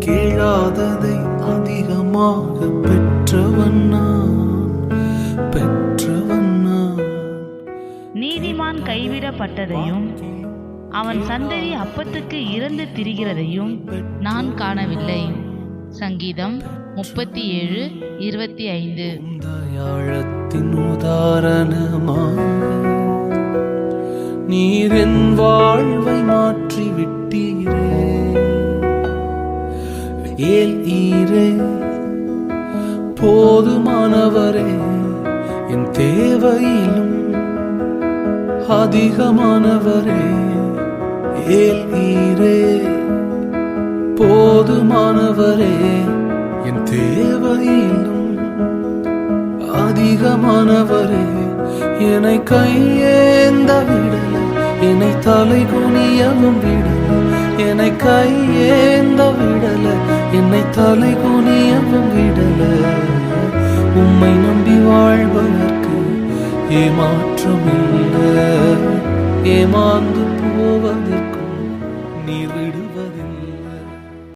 கேளாததை அதிகமாக பெற்றவன் நான். நீதிமான் கைவிடப்பட்டதையும் அவன் சந்ததி அப்பத்துக்கு இறந்து திரிகிறதையும் நான் காணவில்லை. சங்கீதம் 37:25. தயாளத்தின் உதாரணமாக நீர் என் வாழ்வை மாற்றி விட்டீரே. ஏல் ஈரே போதுமானவரே, என் தேவையிலும் அதிகமானவரே. ஏல் ஈரே போதுமானவரே, என் தேவையிலும் அதிகமானவரே. என்னை கையேந்த விடல, என்னை தலை குனியவும் விடல. என்னை கையேந்த விடல, என்னை தலை குனியவும் விடல. உம்மை நம்பி வாழ்வதற்கு ஏமாற்றமில்லை, ஏமாந்து போவதற்கும் நீர் விடுவதில்லை.